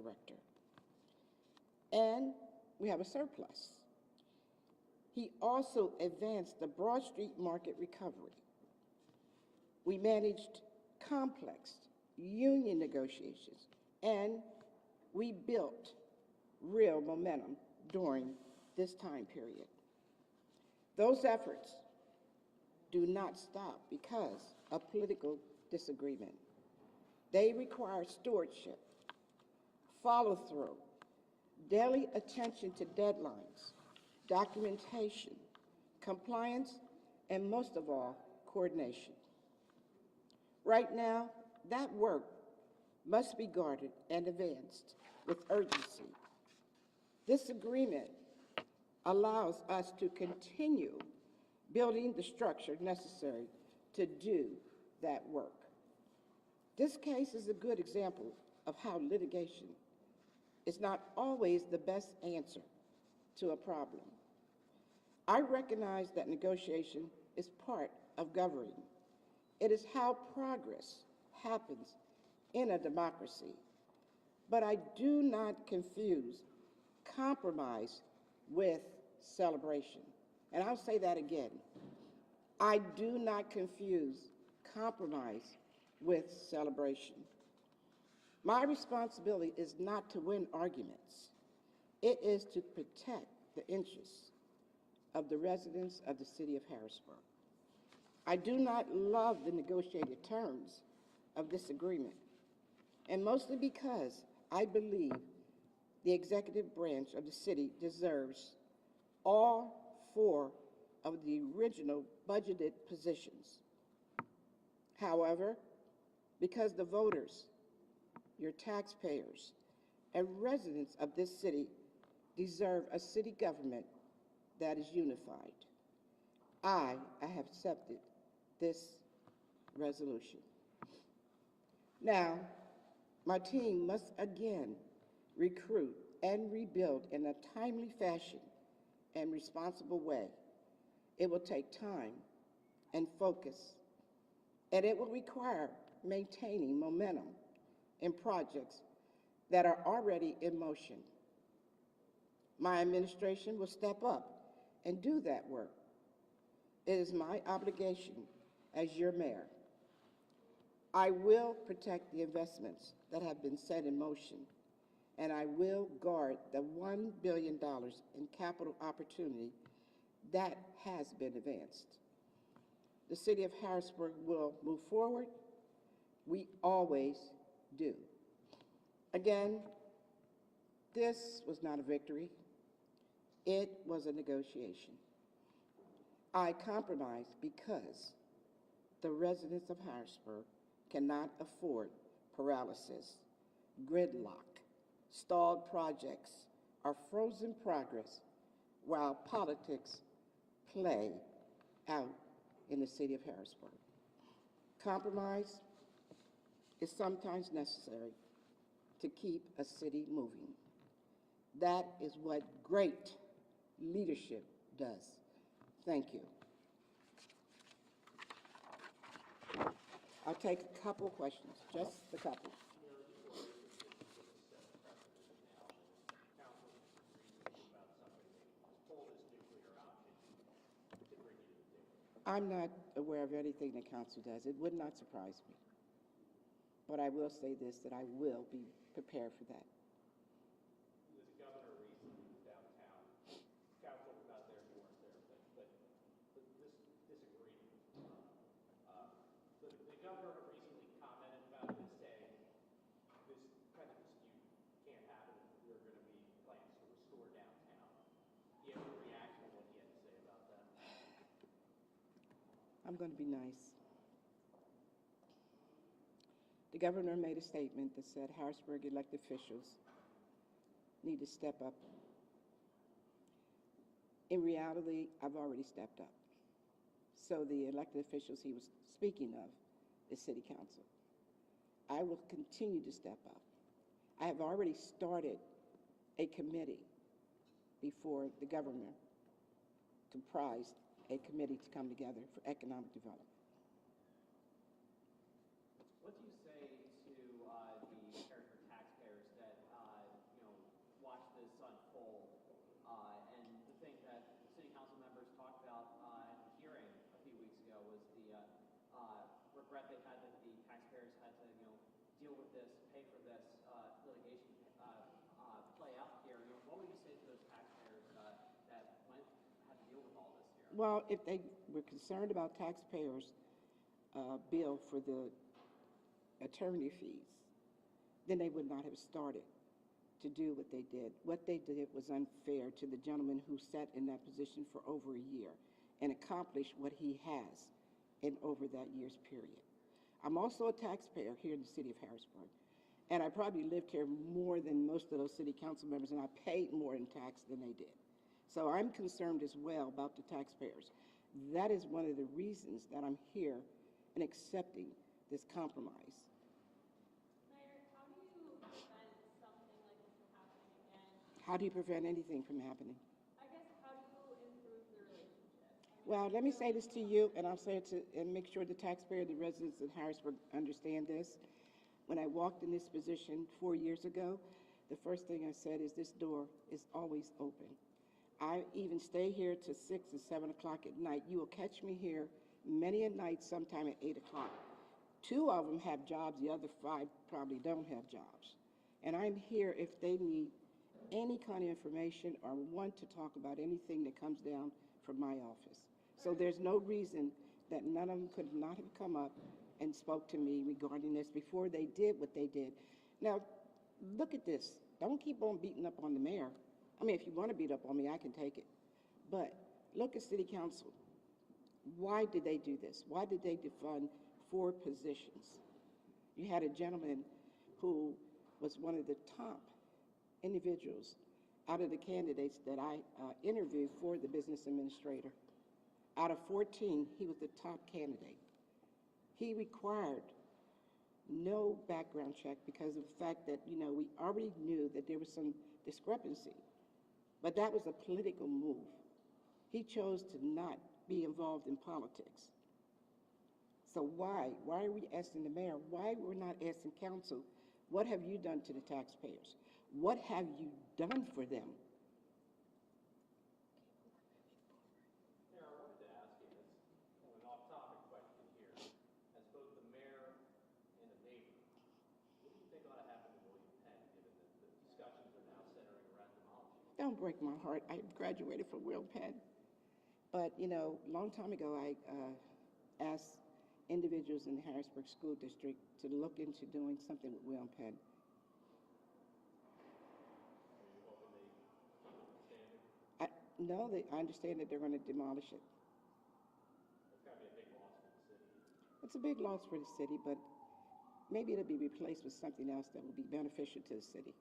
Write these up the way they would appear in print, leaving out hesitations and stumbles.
director. And we have a surplus. He also advanced the Broad Street market recovery. We managed complex union negotiations, and we built real momentum during this time period. Those efforts do not stop because of political disagreement. They require stewardship, follow-through, daily attention to deadlines, documentation, compliance, and most of all, coordination. Right now, that work must be guarded and advanced with urgency. This agreement allows us to continue building the structure necessary to do that work. This case is a good example of how litigation is not always the best answer to a problem. I recognize that negotiation is part of governing. It is how progress happens in a democracy. But I do not confuse compromise with celebration. And I'll say that again. I do not confuse compromise with celebration. My responsibility is not to win arguments. It is to protect the interests of the residents of the city of Harrisburg. I do not love the negotiated terms of this agreement, and mostly because I believe the executive branch of the city deserves all 4 of the original budgeted positions. However, because the voters, your taxpayers, and residents of this city deserve a city government that is unified, I have accepted this resolution. Now, my team must again recruit and rebuild in a timely fashion and responsible way. It will take time and focus, and it will require maintaining momentum in projects that are already in motion. My administration will step up and do that work. It is my obligation as your mayor. I will protect the investments that have been set in motion, and I will guard the $1 billion in capital opportunity that has been advanced. The city of Harrisburg will move forward. We always do. Again, this was not a victory. It was a negotiation. I compromised because the residents of Harrisburg cannot afford paralysis, gridlock, stalled projects, or frozen progress while politics play out in the city of Harrisburg. Compromise is sometimes necessary to keep a city moving. That is what great leadership does. Thank you. I'll take a couple questions, just a couple. I'm not aware of anything the council does. It would not surprise me. But I will say this, that I will be prepared for that. The governor recently was downtown. Council was not there, you weren't there, but this agreement. The governor recently commented about this, saying this kind of dispute can't happen if there are going to be plans to restore downtown. Do you have a reaction to what he had to say about that? I'm going to be nice. The governor made a statement that said Harrisburg elected officials need to step up. In reality, I've already stepped up. So the elected officials he was speaking of is City Council. I will continue to step up. I have already started a committee before the governor comprised a committee to come together for economic development. What do you say to the Harrisburg taxpayers that regret they had that the taxpayers had to, deal with this, pay for this litigation play out here. What would you say to those taxpayers that had to deal with all this here? Well, if they were concerned about taxpayers' bill for the attorney fees, then they would not have started to do what they did. What they did was unfair to the gentleman who sat in that position for over a year and accomplished what he has in over that year's period. I'm also a taxpayer here in the city of Harrisburg, and I probably lived here more than most of those city council members, and I paid more in tax than they did. So I'm concerned as well about the taxpayers. That is one of the reasons that I'm here and accepting this compromise. Mayor, how do you prevent something like this from happening again? How do you prevent anything from happening? I guess, how do you improve the relationship? Well, let me say this to you, and I'll say it to, and make sure the taxpayer, the residents of Harrisburg understand this. When I walked in this position 4 years ago, the first thing I said is this door is always open. I even stay here till 6 and 7 o'clock at night. You will catch me here many a night, sometime at 8 o'clock. 2 of them have jobs, the other 5 probably don't have jobs. And I'm here if they need any kind of information or want to talk about anything that comes down from my office. So there's no reason that none of them could not have come up and spoke to me regarding this before they did what they did. Now, look at this. Don't keep on beating up on the mayor. I mean, if you want to beat up on me, I can take it. But look at city council. Why did they do this? Why did they defund 4 positions? You had a gentleman who was one of the top individuals out of the candidates that I interviewed for the business administrator. Out of 14, he was the top candidate. He required no background check because of the fact that, we already knew that there was some discrepancy. But that was a political move. He chose to not be involved in politics. So why? Why are we asking the mayor? Why we're not asking council? What have you done to the taxpayers? What have you done for them? Mayor, I wanted to ask you this, an off-topic question here. As both the mayor and a neighbor, what do you think ought to happen to William Penn, given that the discussions are now centering around demolishing? Don't break my heart. I graduated from Will Penn. But, a long time ago, I asked individuals in the Harrisburg School District to look into doing something with Will Penn. Are you hoping they keep it the standard? No, I understand that they're going to demolish it. It's got to be a big loss for the city. It's a big loss for the city, but maybe it'll be replaced with something else that will be beneficial to the city.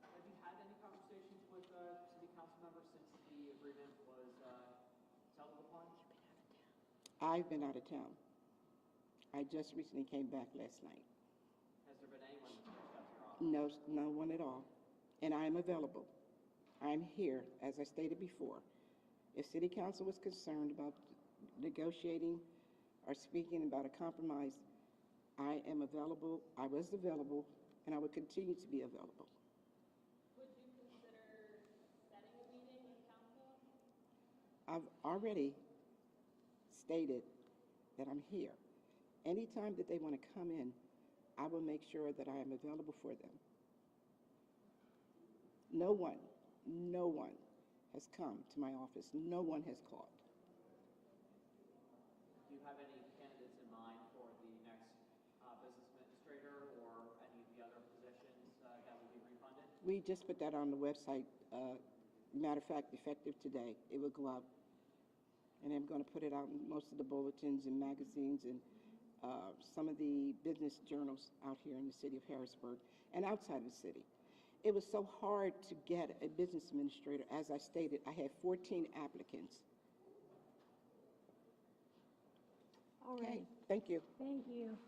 Have you had any conversations with city council members since the agreement was settled upon? I've been out of town. I just recently came back last night. Has there been anyone that's reached out to your office? No one at all. And I am available. I'm here, as I stated before. If city council was concerned about negotiating or speaking about a compromise, I am available, I was available, and I will continue to be available. Would you consider setting a meeting with council? I've already stated that I'm here. Anytime that they want to come in, I will make sure that I am available for them. No one has come to my office. No one has called. Do you have any candidates in mind for the next business administrator or any of the other positions that will be refunded? We just put that on the website. Matter of fact, effective today, it will go out. And I'm going to put it out in most of the bulletins and magazines and some of the business journals out here in the city of Harrisburg and outside of the city. It was so hard to get a business administrator. As I stated, I had 14 applicants. All right. Okay, thank you. Thank you.